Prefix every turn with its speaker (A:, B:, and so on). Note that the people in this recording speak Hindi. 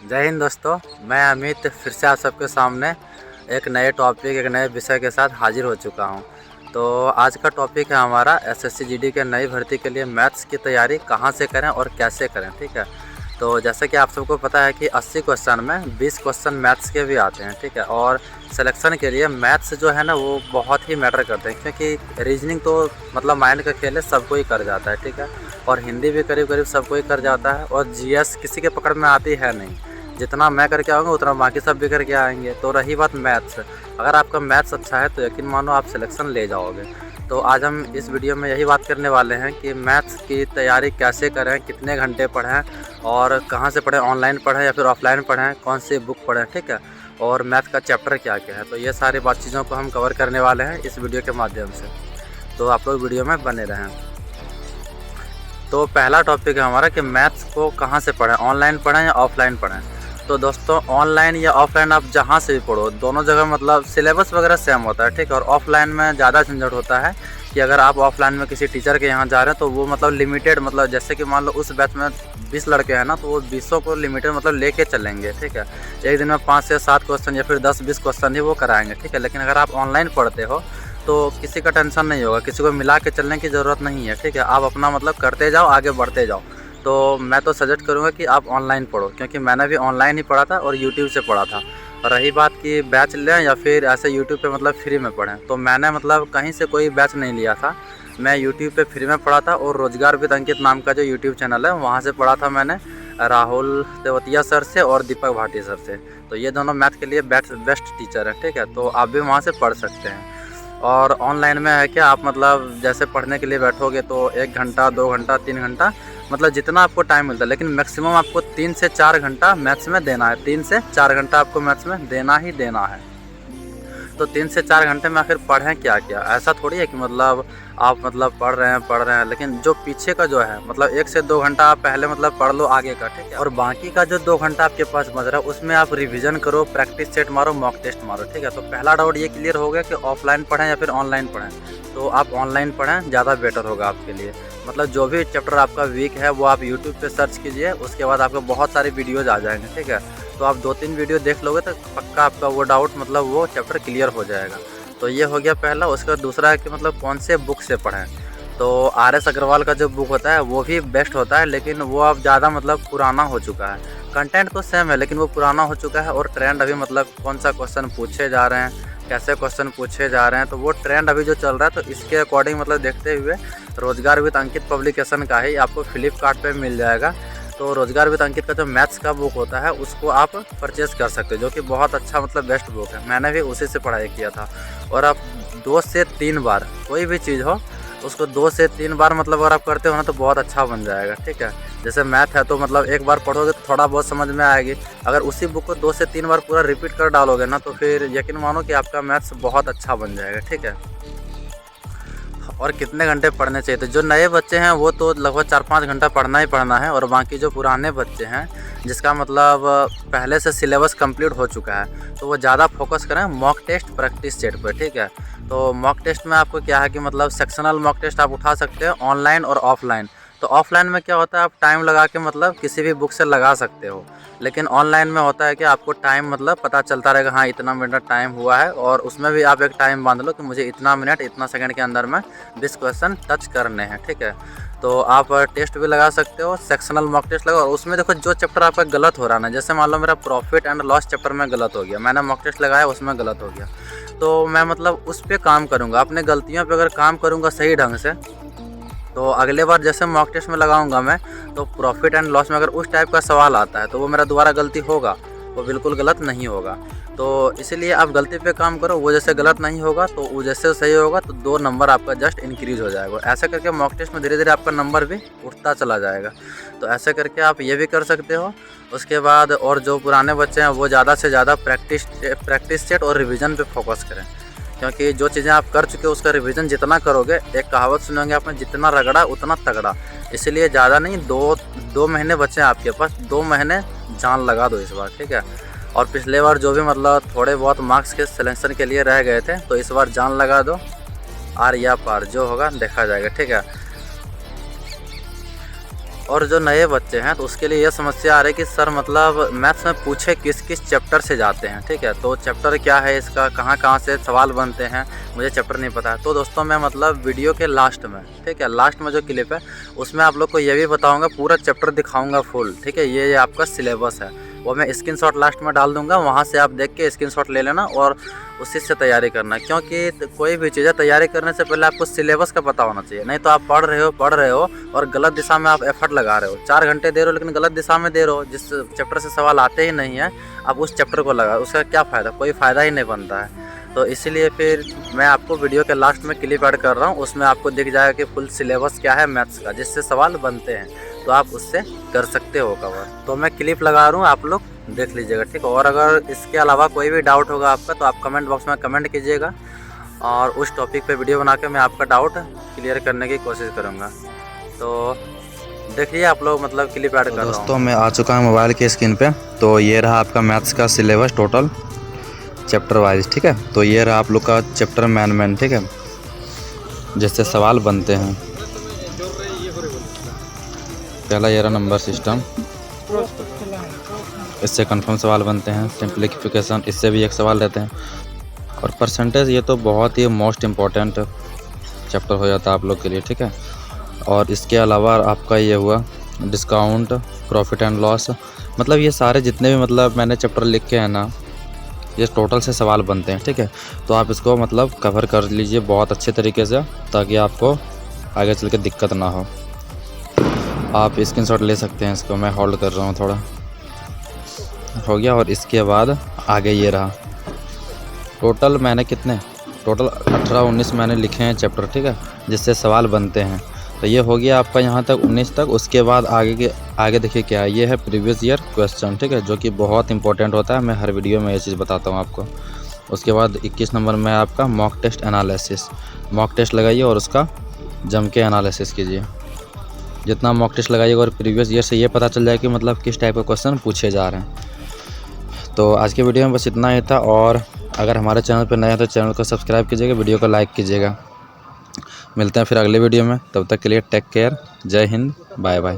A: जय हिंद दोस्तों। मैं अमित फिर से आप सबके सामने एक नए टॉपिक एक नए विषय के साथ हाजिर हो चुका हूं। तो आज का टॉपिक है हमारा एसएससी जीडी के नई भर्ती के लिए मैथ्स की तैयारी कहां से करें और कैसे करें। ठीक है, तो जैसे कि आप सबको पता है कि 80 क्वेश्चन में 20 क्वेश्चन मैथ्स के भी आते हैं। ठीक है, और सिलेक्शन के लिए मैथ्स जो है ना वो बहुत ही मैटर करते हैं, क्योंकि रीजनिंग तो मतलब माइंड का खेल है, सबको ही कर जाता है। ठीक है, और हिंदी भी करीब करीब सबको ही कर जाता है, और जीएस किसी के पकड़ में आती है नहीं। जितना मैं करके आऊँगा उतना बाकी सब भी करके आएंगे। तो रही बात मैथ्स, अगर आपका मैथ्स अच्छा है तो यकीन मानो आप सिलेक्शन ले जाओगे। तो आज हम इस वीडियो में यही बात करने वाले हैं कि मैथ्स की तैयारी कैसे करें, कितने घंटे पढ़ें और कहाँ से पढ़ें, ऑनलाइन पढ़ें या फिर ऑफलाइन पढ़ें, कौन सी बुक पढ़ें। ठीक है, और मैथ का चैप्टर क्या क्या है, तो ये सारी बात चीज़ों को हम कवर करने वाले हैं इस वीडियो के माध्यम से। तो आप लोग वीडियो में बने रहें। तो पहला टॉपिक है हमारा कि मैथ्स को कहाँ से पढ़ें, ऑनलाइन पढ़ें या ऑफलाइन पढ़ें। तो दोस्तों ऑनलाइन या ऑफलाइन आप जहाँ से भी पढ़ो, दोनों जगह मतलब सिलेबस वगैरह सेम होता है। ठीक है, और ऑफलाइन में ज़्यादा झंझट होता है कि अगर आप ऑफलाइन में किसी टीचर के यहाँ जा रहे हैं तो वो मतलब लिमिटेड, मतलब जैसे कि मान लो उस बैच में 20 लड़के हैं ना, तो वो 20 को लिमिटेड मतलब लेके चलेंगे। ठीक है, एक दिन में 5 से 7 क्वेश्चन या फिर 10-20 क्वेश्चन ही वो कराएंगे। ठीक है, लेकिन अगर आप ऑनलाइन पढ़ते हो तो किसी का टेंशन नहीं होगा, किसी को मिला के चलने की ज़रूरत नहीं है। ठीक है, आप अपना मतलब करते जाओ, आगे बढ़ते जाओ। तो मैं तो सजेस्ट करूँगा कि आप ऑनलाइन पढ़ो, क्योंकि मैंने भी ऑनलाइन ही पढ़ा था और यूट्यूब से पढ़ा था। और रही बात कि बैच लें या फिर ऐसे यूट्यूब पे मतलब फ्री में पढ़ें, तो मैंने मतलब कहीं से कोई बैच नहीं लिया था। मैं यूट्यूब पे फ्री में पढ़ा था, और रोजगार विद अंकित नाम का जो यूट्यूब चैनल है वहाँ से पढ़ा था मैंने, राहुल तेवतिया सर से और दीपक भाटी सर से। तो ये दोनों मैथ के लिए बेस्ट टीचर हैं। ठीक है, तो आप भी वहाँ से पढ़ सकते हैं। और ऑनलाइन में है क्या, आप मतलब जैसे पढ़ने के लिए बैठोगे तो 1 घंटा 2 घंटा 3 घंटा मतलब जितना आपको टाइम मिलता है, लेकिन मैक्सिमम आपको 3 से 4 घंटा मैथ्स में देना है। 3 से 4 घंटा आपको मैथ्स में देना ही देना है। तो 3 से 4 घंटे में आखिर पढ़ें क्या क्या, ऐसा थोड़ी है कि मतलब आप मतलब पढ़ रहे हैं, लेकिन जो पीछे का जो है मतलब 1 से 2 घंटा आप पहले मतलब पढ़ लो आगे का। ठीक है, और बाकी का जो 2 घंटा आपके पास बच रहा है उसमें आप रिवीजन करो, प्रैक्टिस सेट मारो, मॉक टेस्ट मारो। ठीक है, तो पहला डाउट ये क्लियर हो गया कि ऑफलाइन पढ़ें या फिर ऑनलाइन पढ़ें। तो आप ऑनलाइन पढ़ें, ज़्यादा बेटर होगा आपके लिए। मतलब जो भी चैप्टर आपका वीक है वो आप यूट्यूब पे सर्च कीजिए, उसके बाद आपको बहुत सारे वीडियोज़ आ जाएंगे। ठीक है, तो आप 2-3 वीडियो देख लोगे तो पक्का आपका वो डाउट मतलब वो चैप्टर क्लियर हो जाएगा। तो ये हो गया पहला। उसके बाद दूसरा है कि मतलब कौन से बुक से पढ़ें। तो RS अग्रवाल का जो बुक होता है वो भी बेस्ट होता है, लेकिन वो अब ज़्यादा मतलब पुराना हो चुका है। कंटेंट तो सेम है लेकिन वो पुराना हो चुका है, और ट्रेंड अभी मतलब कौन सा क्वेश्चन पूछे जा रहे हैं, कैसे क्वेश्चन पूछे जा रहे हैं, तो वो ट्रेंड अभी जो चल रहा है, तो इसके अकॉर्डिंग मतलब देखते हुए रोजगार विद अंकित पब्लिकेशन का ही आपको फ्लिपकार्ट पे मिल जाएगा। तो रोजगार विद अंकित का जो मैथ्स का बुक होता है उसको आप परचेज़ कर सकते हो, जो कि बहुत अच्छा मतलब बेस्ट बुक है। मैंने भी उसी से पढ़ाई किया था। और आप 2 से 3 बार कोई भी चीज़ हो उसको 2 से 3 बार मतलब अगर आप करते हो ना तो बहुत अच्छा बन जाएगा। ठीक है, जैसे मैथ है तो मतलब एक बार पढ़ोगे तो थोड़ा बहुत समझ में आएगी। अगर उसी बुक को 2 से 3 बार पूरा रिपीट कर डालोगे ना तो फिर यकीन मानो कि आपका मैथ्स बहुत अच्छा बन जाएगा। ठीक है, और कितने घंटे पढ़ने चाहिए, तो जो नए बच्चे हैं वो तो लगभग 4-5 घंटा पढ़ना ही पढ़ना है। और बाकी जो पुराने बच्चे हैं जिसका मतलब पहले से सिलेबस कंप्लीट हो चुका है तो वो ज़्यादा फोकस करें मॉक टेस्ट प्रैक्टिस सेट पर। ठीक है, तो मॉक टेस्ट में आपको क्या है कि मतलब सेक्शनल मॉक टेस्ट आप उठा सकते हो ऑनलाइन और ऑफलाइन। तो ऑफलाइन में क्या होता है, आप टाइम लगा के मतलब किसी भी बुक से लगा सकते हो, लेकिन ऑनलाइन में होता है कि आपको टाइम मतलब पता चलता रहेगा, हाँ इतना मिनट टाइम हुआ है, और उसमें भी आप एक टाइम बांध लो कि मुझे इतना मिनट इतना सेकंड के अंदर में 20 क्वेश्चन टच करने हैं। ठीक है, तो आप टेस्ट भी लगा सकते हो, सेक्शनल मॉक टेस्ट लगा, और उसमें देखो जो चैप्टर आपका गलत हो रहा है ना, जैसे मान लो मेरा प्रॉफिट एंड लॉस चैप्टर में गलत हो गया, मैंने मॉक टेस्ट लगाया उसमें गलत हो गया, तो मैं मतलब उस पर काम करूँगा, अपने गलतियों पर अगर काम करूँगा सही ढंग से, तो अगले बार जैसे मॉक टेस्ट में लगाऊंगा मैं, तो प्रॉफिट एंड लॉस में अगर उस टाइप का सवाल आता है तो वो मेरा दोबारा गलती होगा, वो बिल्कुल गलत नहीं होगा। तो इसीलिए आप गलती पे काम करो, वो जैसे गलत नहीं होगा तो वो जैसे सही होगा, तो 2 नंबर आपका जस्ट इंक्रीज़ हो जाएगा। ऐसा करके मॉक टेस्ट में धीरे धीरे आपका नंबर भी उठता चला जाएगा। तो ऐसे करके आप ये भी कर सकते हो। उसके बाद और जो पुराने बच्चे हैं वो ज़्यादा से ज़्यादा प्रैक्टिस सेट और रिविज़न पे फोकस करें, क्योंकि जो चीज़ें आप कर चुके हो उसका रिवीजन जितना करोगे, एक कहावत सुनेंगे आपने, जितना रगड़ा उतना तगड़ा। इसलिए ज़्यादा नहीं, 2 महीने बचे हैं आपके पास, 2 महीने जान लगा दो इस बार। ठीक है, और पिछले बार जो भी मतलब थोड़े बहुत मार्क्स के सिलेक्शन के लिए रह गए थे तो इस बार जान लगा दो, आर या पार जो होगा देखा जाएगा। ठीक है, और जो नए बच्चे हैं तो उसके लिए यह समस्या आ रही है कि सर मतलब मैथ्स में पूछे किस किस चैप्टर से जाते हैं, ठीक है। तो चैप्टर क्या है इसका, कहाँ कहाँ से सवाल बनते हैं, मुझे चैप्टर नहीं पता है। तो दोस्तों मैं मतलब वीडियो के लास्ट में, ठीक है, लास्ट में जो क्लिप है उसमें आप लोग को ये भी बताऊँगा, पूरा चैप्टर दिखाऊँगा फुल, ठीक है। ये आपका सिलेबस है, वो मैं स्क्रीनशॉट लास्ट में डाल दूँगा, वहाँ से आप देख के स्क्रीनशॉट ले लेना और उसी से तैयारी करना। क्योंकि कोई भी चीज़ है तैयारी करने से पहले आपको सिलेबस का पता होना चाहिए, नहीं तो आप पढ़ रहे हो और गलत दिशा में आप एफर्ट लगा रहे हो, 4 घंटे दे रहे हो लेकिन गलत दिशा में दे रहे हो। जिस चैप्टर से सवाल आते ही नहीं है आप उस चैप्टर को लगा, उसका क्या फ़ायदा, कोई फ़ायदा ही नहीं बनता है। तो इसीलिए फिर मैं आपको वीडियो के लास्ट में क्लिप ऐड कर रहा हूँ, उसमें आपको दिख जाएगा कि फुल सिलेबस क्या है मैथ्स का, जिससे सवाल बनते हैं, तो आप उससे कर सकते हो कवर। तो मैं क्लिप लगा रहा हूँ, आप लोग देख लीजिएगा, ठीक है। और अगर इसके अलावा कोई भी डाउट होगा आपका तो आप कमेंट बॉक्स में कमेंट कीजिएगा और उस टॉपिक पे वीडियो बना के मैं आपका डाउट क्लियर करने की कोशिश करूँगा। तो देखिए आप लोग मतलब क्लिप ऐड कर रहा हूँ। दोस्तों मैं आ चुका हूँ मोबाइल की स्क्रीन पे, तो ये रहा आपका मैथ्स का सिलेबस टोटल चैप्टर वाइज, ठीक है। तो ये रहा आप लोग का चैप्टर मैन, ठीक है, जिससे सवाल बनते हैं। पहला ये रहा नंबर सिस्टम, इससे कंफर्म सवाल बनते हैं। सिंप्लीफिकेशन, इससे भी एक सवाल रहते हैं। और परसेंटेज, ये तो बहुत ही मोस्ट इम्पॉर्टेंट चैप्टर हो जाता है आप लोग के लिए, ठीक है। और इसके अलावा आपका ये हुआ डिस्काउंट, प्रॉफिट एंड लॉस, मतलब ये सारे जितने भी मतलब मैंने चैप्टर लिख के हैं ना, ये टोटल से सवाल बनते हैं, ठीक है। तो आप इसको मतलब कवर कर लीजिए बहुत अच्छे तरीके से, ताकि आपको आगे चल के दिक्कत ना हो। आप स्क्रीनशॉट ले सकते हैं, इसको मैं होल्ड कर रहा हूँ, थोड़ा हो गया। और इसके बाद आगे ये रहा, टोटल मैंने कितने, टोटल 18-19 मैंने लिखे हैं चैप्टर, ठीक है, जिससे सवाल बनते हैं। तो ये हो गया आपका यहाँ तक 19 तक। उसके बाद आगे देखिए क्या है, ये है प्रीवियस ईयर क्वेश्चन, ठीक है, जो कि बहुत इंपॉर्टेंट होता है। मैं हर वीडियो में ये चीज़ बताता हूँ आपको। उसके बाद 21 नंबर में आपका mock test analysis, mock test लगाइए और उसका जम के एनालिसिस कीजिए। जितना मॉक टेस्ट लगाइएगा और प्रीवियस ईयर से ये पता चल जाए कि मतलब किस टाइप का क्वेश्चन पूछे जा रहे हैं। तो आज के वीडियो में बस इतना ही था। और अगर हमारे चैनल पर नया है तो चैनल को सब्सक्राइब कीजिएगा, वीडियो को लाइक कीजिएगा। मिलते हैं फिर अगले वीडियो में, तब तक के लिए टेक केयर, जय हिंद, बाय बाय।